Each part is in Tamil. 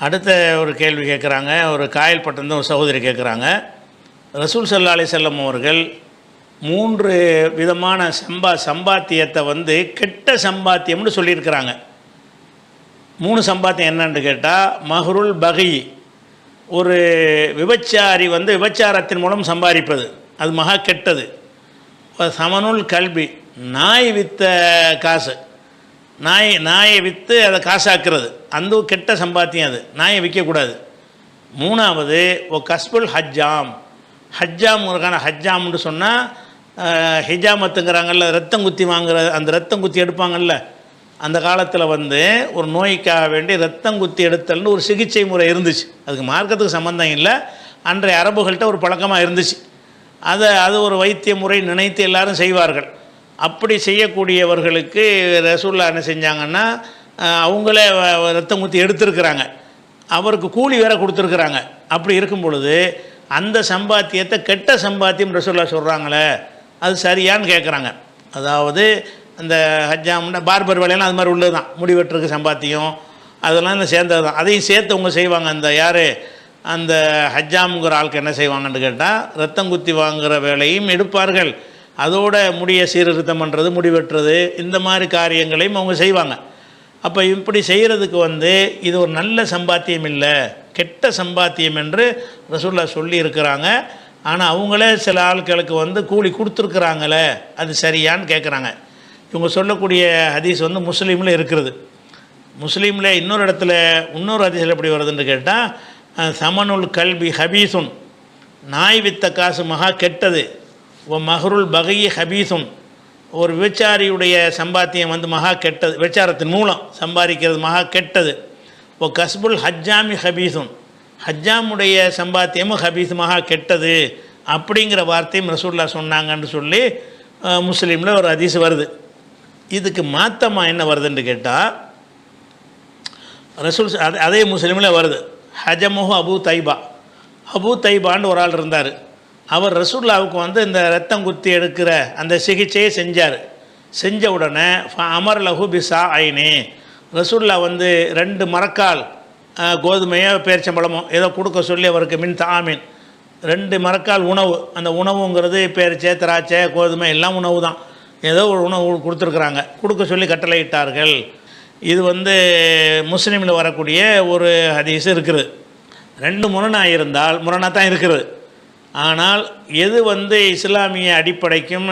அடுத்த ஒரு கேள்வி கேட்குறாங்க. ஒரு காயல்பட்டிருந்து ஒரு சகோதரி கேட்குறாங்க. ரசூல் ஸல்லல்லாஹு அலைஹி வஸல்லம் அவர்கள் 3 விதமான சம்பாத்தியத்தை கெட்ட சம்பாத்தியம்னு சொல்லியிருக்கிறாங்க. 3 சம்பாத்தியம் என்னன்னு கேட்டால், மஹ்ருல் பகி, ஒரு விபச்சாரி விபச்சாரத்தின் மூலம் சம்பாதிப்பது, அது மகா கெட்டது. சமனுல் கல்வி, நாய் விற்ற காசு, நாயை விற்று அதை காசாக்குறது, அந்த கெட்ட சம்பாத்தியம். அது நாயை விற்கக்கூடாது. 3வது கஸ்புல் ஹஜ்ஜாம், ஹஜ்ஜாமுக்கான ஹஜ்ஜாம்னு சொன்னால் ஹிஜாமத்துங்கிறாங்கல்ல, ரத்தம் குத்தி வாங்குற, அந்த ரத்தம் குத்தி எடுப்பாங்கல்ல. அந்த காலத்தில் ஒரு நோய்க்காக வேண்டி ரத்தம் குத்தி எடுத்தல்னு ஒரு சிகிச்சை முறை இருந்துச்சு. அதுக்கு மார்க்கத்துக்கு சம்மந்தம் இல்லை, அன்றைய அரபுகள்கிட்ட ஒரு பழக்கமாக இருந்துச்சு. அது ஒரு வைத்திய முறை நினைத்து எல்லாரும் செய்வார்கள். அப்படி செய்யக்கூடியவர்களுக்கு ரசூலுல்லாஹ் என்ன செஞ்சாங்கன்னா, அவங்களே ரத்தம் குத்தி எடுத்திருக்கிறாங்க, அவருக்கு கூலி வேற கொடுத்துருக்குறாங்க. அப்படி இருக்கும் பொழுது அந்த சம்பாத்தியத்தை கெட்ட சம்பாத்தியம் ரசூலுல்லாஹ் சொல்கிறாங்களே, அது சரியான்னு கேட்குறாங்க. அதாவது அந்த ஹஜ்ஜாம்னா பார்பர் வேலையெல்லாம் அது மாதிரி உள்ளது தான், முடிவெட்டுருக்கு சம்பாத்தியம், அதெல்லாம் இந்த சேர்ந்தது தான். அதையும் சேர்த்து அவங்க செய்வாங்க. அந்த யார் அந்த ஹஜ்ஜாமுங்கிற ஆளுக்கு என்ன செய்வாங்கன்னு கேட்டால், ரத்தம் குத்தி வாங்குகிற வேலையும் எடுப்பார்கள், அதோட முடியை சீர்திருத்தம் பண்ணுறது, முடிவெட்டுறது, இந்த மாதிரி காரியங்களையும் அவங்க செய்வாங்க. அப்போ இப்படி செய்கிறதுக்கு இது ஒரு நல்ல சம்பாத்தியம் இல்லை, கெட்ட சம்பாத்தியம் என்று ரசூலுல்லாஹ் சொல்லி இருக்கிறாங்க. ஆனால் அவங்களே சில ஆட்களுக்கு கூலி கொடுத்துருக்குறாங்களே, அது சரியான்னு கேட்குறாங்க. இவங்க சொல்லக்கூடிய ஹதீஸ் முஸ்லீமில் இருக்கிறது. முஸ்லீமில் இன்னொரு இடத்துல இன்னொரு ஹதீஸில் எப்படி வருதுன்னு கேட்டால், சமனுல் கல்வி ஹபீசுன், நாய் வித்த காசு மகா கெட்டது. மஹ்ருல் பகி ஹபீசுன், ஒரு விபச்சாரியுடைய சம்பாத்தியம் மகா கெட்டது, விபச்சாரத்தின் மூலம் சம்பாதிக்கிறது மகா கெட்டது. கஸ்புல் ஹஜ்ஜாமி ஹபீசுன், ஹஜ்ஜாமுடைய சம்பாத்தியமும் ஹபீஸ் மகா கெட்டது அப்படிங்கிற வார்த்தையும் ரசூலுல்லாஹ் சொன்னாங்கன்னு சொல்லி முஸ்லீமில் ஒரு ஹதீஸ் வருது. இதுக்கு மாத்தமாக என்ன வருதுன்னு கேட்டால், ரசூல் அதே முஸ்லீமில் வருது, ஹஜமுஹு அபு தைபா, அபு தைபான்னு ஒரு ஆள் இருந்தார். அவர் ரசூலுல்லாஹ்வுக்கு இந்த ரத்தம் குத்தி எடுக்கிற அந்த சிகிச்சையை செஞ்சார். செஞ்ச உடனே அமர் லஹு பிசா ஐனே, ரசூலுல்லாஹ் 2 மரக்கால் கோதுமையோ பேரிச்சம்பழமோ ஏதோ கொடுக்க சொல்லி அவருக்கு மின் தாமின் 2 மரக்கால் உணவு, அந்த உணவுங்கிறது பேரிச்சை திராட்சை கோதுமை எல்லாம் உணவு தான், ஏதோ ஒரு உணவு கொடுத்துருக்குறாங்க, கொடுக்க சொல்லி கட்டளையிட்டார்கள். இது முஸ்லீமில் வரக்கூடிய ஒரு ஹதீஸ் இருக்குது. 2 முரணாக இருந்தால் முரணாக தான் இருக்குது. ஆனால் எது இஸ்லாமிய அடிப்படைக்கும்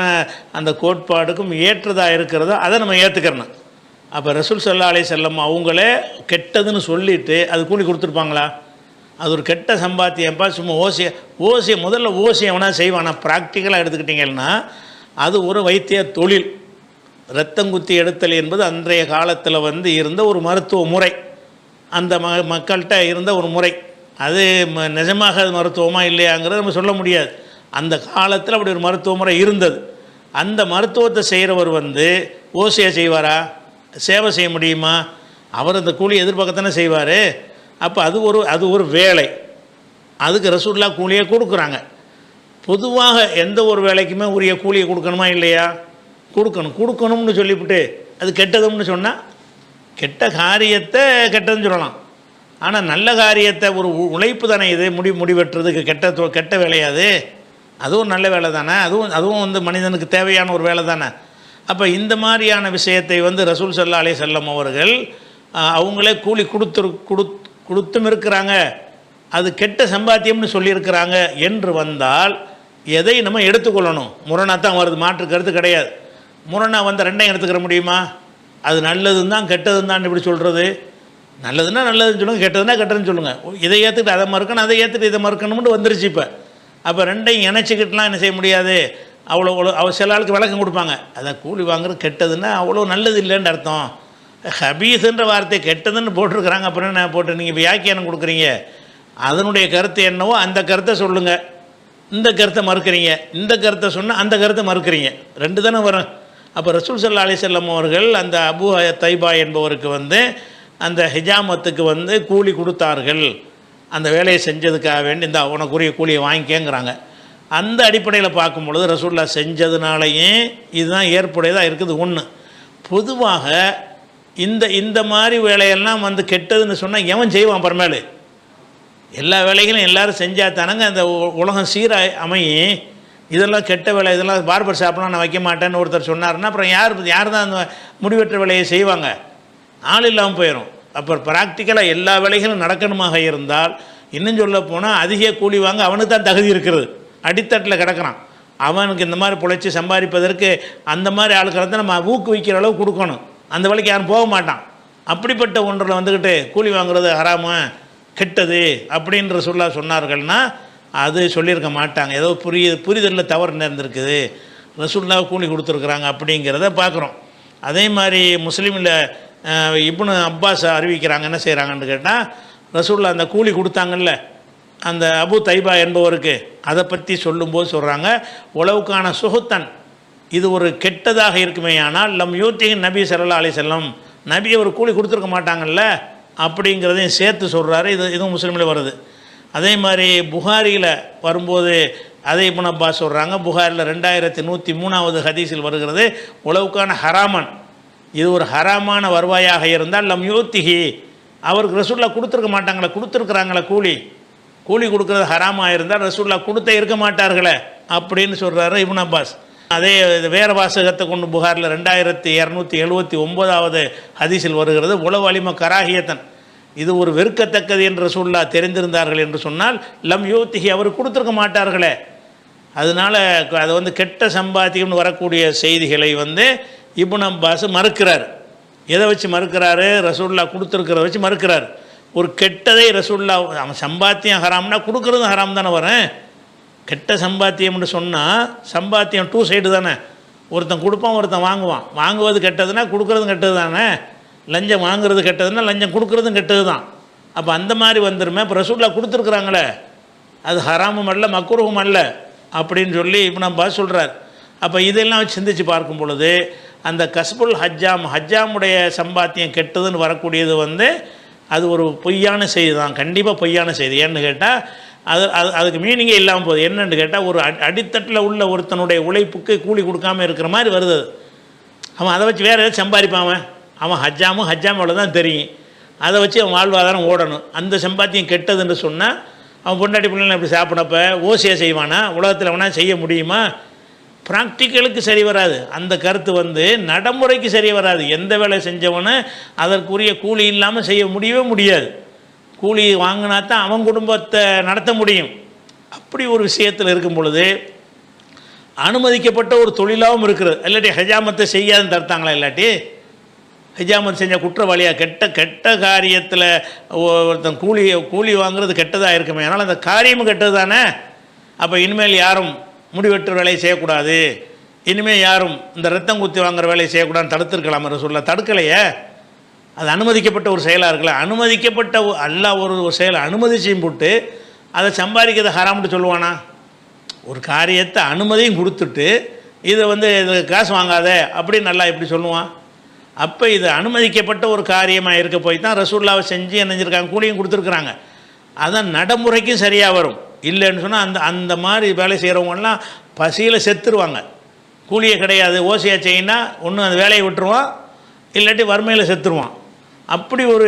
அந்த கோட்பாடுக்கும் ஏற்றதாக இருக்கிறதோ அதை நம்ம ஏற்றுக்கிறணும். அப்போ ரசூல் ஸல்லல்லாஹு அலைஹி வஸல்லம் அவங்களே கெட்டதுன்னு சொல்லிவிட்டு அது கூலி கொடுத்துருப்பாங்களா? அது ஒரு கெட்ட சம்பாத்தியம்ப்பா, சும்மா ஓசியை முதல்ல ஓசியை எவனா செய்வானா? ப்ராக்டிக்கலாக எடுத்துக்கிட்டிங்கன்னா அது ஒரு வைத்திய தொழில். இரத்தம் குத்தி எடுத்தல் என்பது அன்றைய காலத்தில் இருந்த ஒரு மருத்துவ முறை, அந்த மக்கள்கிட்ட இருந்த ஒரு முறை. அது நிஜமாக அது மருத்துவமாக இல்லையாங்கிறத நம்ம சொல்ல முடியாது. அந்த காலத்தில் அப்படி ஒரு மருத்துவ முறை இருந்தது. அந்த மருத்துவத்தை செய்கிறவர் ஓசியை செய்வாரா? சேவை செய்ய முடியுமா? அவர் அந்த கூலி எதிர்பார்க்கத்தானே செய்வார். அப்போ அது ஒரு வேலை, அதுக்கு ரசூலுல்லாஹ் கூலியை கொடுக்குறாங்க. பொதுவாக எந்த ஒரு வேலைக்குமே உரிய கூலியை கொடுக்கணுமா இல்லையா? கொடுக்கணும்னு சொல்லிவிட்டு அது கெட்டதும்னு சொன்னால் கெட்ட காரியத்தை கெட்டதுன்னு சொல்லலாம். ஆனால் நல்ல காரியத்தை ஒரு உழைப்பு தானே இது, முடிவெட்டுறதுக்கு கெட்ட வேலையாது, அதுவும் நல்ல வேலை தானே, அதுவும் மனிதனுக்கு தேவையான ஒரு வேலை தானே. அப்போ இந்த மாதிரியான விஷயத்தை ரசூல் ஸல்லல்லாஹு அலைஹி வஸல்லம் அவர்கள் அவங்களே கூலி கொடுத்தும் இருக்கிறாங்க, அது கெட்ட சம்பாத்தியம்னு சொல்லியிருக்கிறாங்க என்று வந்தால் எதை நம்ம எடுத்துக்கொள்ளணும்? முரணாக தான் வருது, மாற்று கருத்து கிடையாது. முரணாக 2ஐயும் எடுத்துக்கிற முடியுமா? அது நல்லதுன்னு தான் கெட்டதுன்னு தான் இப்படி சொல்கிறது. நல்லதுன்னா நல்லதுன்னு சொல்லுங்கள், கெட்டதுன்னா கெட்டதுன்னு சொல்லுங்கள். இதை ஏற்றுக்கிட்டு அதை மறுக்கணும், அதை ஏற்றுட்டு இதை மறுக்கணும்னு வந்துருச்சு. அப்போ 2ஐயும் இணைச்சிக்கிட்டுலாம் என்ன செய்ய முடியாது. அவ்வளோ சில ஆளுக்கு விளக்கம் கொடுப்பாங்க, அதை கூலி வாங்குறது கெட்டதுன்னா அவ்வளோ நல்லது இல்லைன்னு அர்த்தம். ஹபீஸுன்ற வார்த்தை கெட்டதுன்னு போட்டிருக்கிறாங்க, அப்புறம் என்ன போட்டு நீங்கள் வியாக்கியானம் கொடுக்குறீங்க? அதனுடைய கருத்து என்னவோ அந்த கருத்தை சொல்லுங்கள். இந்த கருத்தை மறுக்கிறீங்க, இந்த கருத்தை சொன்னால் அந்த கருத்தை மறுக்கிறீங்க, 2 தானே வரும். அப்போ ரசூல் ஸல்லல்லாஹு அலைஹி வஸல்லம் அவர்கள் அந்த அபு தைபா என்பவருக்கு அந்த ஹிஜாமத்துக்கு கூலி கொடுத்தார்கள். அந்த வேலையை செஞ்சதுக்காக வேண்டி இந்த உனக்குரிய கூலியை வாங்கிக்கங்கிறாங்க. அந்த அடிப்படையில் பார்க்கும் பொழுது ரசூலுல்லாஹ் செஞ்சதுனாலேயே இதுதான் ஏற்புடையதாக இருக்குது. ஒன்று, பொதுவாக இந்த மாதிரி வேலையெல்லாம் வந்து கெட்டதுன்னு சொன்னால் எவன் செய்வான் அப்புறமேலு? எல்லா வேலைகளும் எல்லோரும் செஞ்சால் தானங்க அந்த உலகம் சீராக அமையும். இதெல்லாம் கெட்ட வேலை, இதெல்லாம் பார்பர் ஷாப்லாம் நான் வைக்க மாட்டேன்னு ஒருத்தர் சொன்னார்னா அப்புறம் யார் தான் அந்த முடிவெற்ற வேலையை செய்வாங்க? ஆள் இல்லாமல் போயிடும். அப்புறம் ப்ராக்டிக்கலாக எல்லா வேலைகளும் நடக்கணுமாக இருந்தால் இன்னும் சொல்ல போனால் அதிக கூலி வாங்க அவனுக்கு தான் தகுதி இருக்கிறது. அடித்தட்டில் கிடக்கிறான் அவனுக்கு இந்த மாதிரி பிழைச்சி சம்பாதிப்பதற்கு அந்த மாதிரி ஆளுக்களை தான் நம்ம ஊக்குவிக்கிற அளவு கொடுக்கணும். அந்த வேலைக்கு யாரும் போக மாட்டான். அப்படிப்பட்ட ஒன்றில் வந்துக்கிட்டு கூலி வாங்குறது ஹராம கெட்டது அப்படின்ற சொன்னார்கள்னா அது சொல்லியிருக்க மாட்டாங்க. ஏதோ புரிதலில் தவறு நேர்ந்திருக்குது, ரசூலுல்லாஹ் கூலி கொடுத்துருக்குறாங்க அப்படிங்கிறத பார்க்குறோம். அதே மாதிரி முஸ்லீமில் இப்னு அப்பாஸ் அறிவிக்கிறாங்க. என்ன செய்கிறாங்கன்னு கேட்டால், ரசூலுல்லாஹ் அந்த கூலி கொடுத்தாங்கல்ல அந்த அபு தைபா என்பவருக்கு, அதை பற்றி சொல்லும்போது சொல்கிறாங்க, உளவுக்கான சுகுத்தன், இது ஒரு கெட்டதாக இருக்குமே ஆனால் லம் யூத்தின் நபி ஸல்லல்லாஹு அலைஹி வஸல்லம், நபி ஒரு கூலி கொடுத்துருக்க மாட்டாங்கல்ல அப்படிங்கிறதையும் சேர்த்து சொல்கிறாரு. இதுவும் முஸ்லீமில் வருது. அதே மாதிரி புகாரியில் வரும்போது அதை இப்னு அப்பாஸ் சொல்கிறாங்க. புகாரில் 2103வது ஹதீஸில் வருகிறது, உளவுக்கான ஹராமன், இது ஒரு ஹராமான வருவாயாக இருந்தால் லம் யூத்திஹி, அவருக்கு ரசூலுல்லாஹ் கொடுத்துருக்க மாட்டாங்களே, கொடுத்துருக்குறாங்களே கூலி கொடுக்குறது ஹராமாக இருந்தால் ரசூலுல்லாஹ் கொடுத்த இருக்க மாட்டார்களே அப்படின்னு சொல்கிறாரு இப்னு அப்பாஸ். அதே வேறு வாசகத்தை கொண்டு புகாரில் 2279வது ஹதீஸில் வருகிறது, உளவு அலிம கராகியத்தன், இது ஒரு வெறுக்கத்தக்கது என்று ரசூலுல்லாஹ் தெரிந்திருந்தார்கள் என்று சொன்னால் லம் யூத்திஹி, அவர் கொடுத்துருக்க மாட்டார்களே. அதனால் அதை வந்து கெட்ட சம்பாத்தியம்னு வரக்கூடிய செய்திகளை வந்து இப்னு அப்பாஸ் மறுக்கிறார். எதை வச்சு மறுக்கிறாரு? ரசூலுல்லாஹ் கொடுத்துருக்கிறத வச்சு மறுக்கிறார். ஒரு கெட்டதை ரசூலுல்லாஹ், அவன் சம்பாத்தியம் ஹராம்னா கொடுக்குறதும் ஹராம் தானே வரும். கெட்ட சம்பாத்தியம்னு சொன்னால் சம்பாத்தியம் டூ சைடு தானே, ஒருத்தன் கொடுப்பான் ஒருத்தன் வாங்குவான். வாங்குவது கெட்டதுன்னா கொடுக்குறதும் கெட்டது தானே. லஞ்சம் வாங்குறது கெட்டதுன்னா லஞ்சம் கொடுக்குறதும் கெட்டது தான். அப்போ அந்த மாதிரி வந்துருமே. இப்போ ரசூலுல்லாஹ் கொடுத்துருக்குறாங்களே அது ஹராமும் அல்ல மக்ரூஹும் அல்ல அப்படின்னு சொல்லி இப்னு அப்பாஸ் சொல்கிறார். அப்போ இதெல்லாம் வச்சு சிந்திச்சு பார்க்கும் பொழுது அந்த கஸ்புல் ஹஜ்ஜாமுடைய சம்பாத்தியம் கெட்டதுன்னு வரக்கூடியது வந்து அது ஒரு பொய்யான செய்தி தான், கண்டிப்பாக பொய்யான செய்தி. ஏன்னு கேட்டால் அதுக்கு மீனிங்கே இல்லாமல் போகுது. என்னென்னு கேட்டால் ஒரு அடித்தட்டில் உள்ள ஒருத்தனுடைய உழைப்புக்கு கூலி கொடுக்காமல் இருக்கிற மாதிரி வருது. அவன் அதை வச்சு வேறு எதாவது சம்பாதிப்பான். அவன் ஹஜ்ஜாம் அவ்வளோ தான் தெரியும், அதை வச்சு அவன் வாழ்வாதாரம் ஓடணும். அந்த சம்பாத்தியம் கெட்டதுன்னு சொன்னால் அவன் பொண்டாட்டி பிள்ளைங்க அப்படி சாப்பிடப்ப ஓசியாக செய்வானா? உலகத்தில் அவனா செய்ய முடியுமா? ப்ராக்டிக்கலுக்கு சரி வராது. அந்த கருத்து வந்து நடைமுறைக்கு சரி வராது. எந்த வேலை செஞ்சவனு அதற்குரிய கூலி இல்லாமல் செய்ய முடியவே முடியாது. கூலி வாங்கினா தான் அவன் குடும்பத்தை நடத்த முடியும். அப்படி ஒரு விஷயத்தில் இருக்கும் பொழுது அனுமதிக்கப்பட்ட ஒரு தொழிலாகவும் இருக்கிறது. இல்லாட்டி ஹஜாமத்தை செய்யாதுன்னு தடுத்தாங்களா? இல்லாட்டி ஹஜாமத் செஞ்ச குற்றவாளியாக கெட்ட காரியத்தில் ஒருத்தன் கூலி வாங்குறது கெட்டதாக இருக்குமே, அதனால் அந்த காரியமும் கெட்டது தானே. அப்போ இனிமேல் யாரும் முடிவெற்ற வேலையை செய்யக்கூடாது, இனிமேல் யாரும் இந்த ரத்தம் குத்தி வாங்குற வேலையை செய்யக்கூடாதுன்னு தடுத்துருக்கலாம். ரசூலுல்லாஹ் தடுக்கலையே, அது அனுமதிக்கப்பட்ட ஒரு செயலாக இருக்குல்ல. அனுமதிக்கப்பட்ட அல்லாஹ் ஒரு செயலை அனுமதிச்சையும் போட்டு அதை சம்பாதிக்கிறத ஹராம்னு சொல்லுவானா? ஒரு காரியத்தை அனுமதியும் கொடுத்துட்டு இதை வந்து இது காசு வாங்காத அப்படின்னு நல்லா எப்படி சொல்லுவான்? அப்போ இது அனுமதிக்கப்பட்ட ஒரு காரியமாக இருக்க போய் தான் ரசூலுல்லாஹ் செஞ்சு நினைஞ்சிருக்காங்க, கூலியும் கொடுத்துருக்குறாங்க. அதான் நடைமுறைக்கும் சரியாக வரும். இல்லைன்னு சொன்னால் அந்த மாதிரி வேலை செய்கிறவங்கலாம் பசியில் செத்துருவாங்க. கூலியே கிடையாது, ஓசியாக செய்யினா ஒன்று அந்த வேலையை விட்டுருவான், இல்லாட்டி வறுமையில் செத்துருவான். அப்படி ஒரு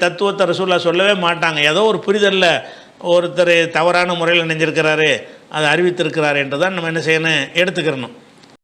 தத்துவத்தை ரசூலுல்லாஹ் சொல்லவே மாட்டாங்க. ஏதோ ஒரு புரிதலில் ஒருத்தர் தவறான முறையில் நினைஞ்சிருக்கிறாரு, அதை அறிவித்திருக்கிறார் என்று தான் நம்ம என்ன செய்யணும் எடுத்துக்கிறணும்.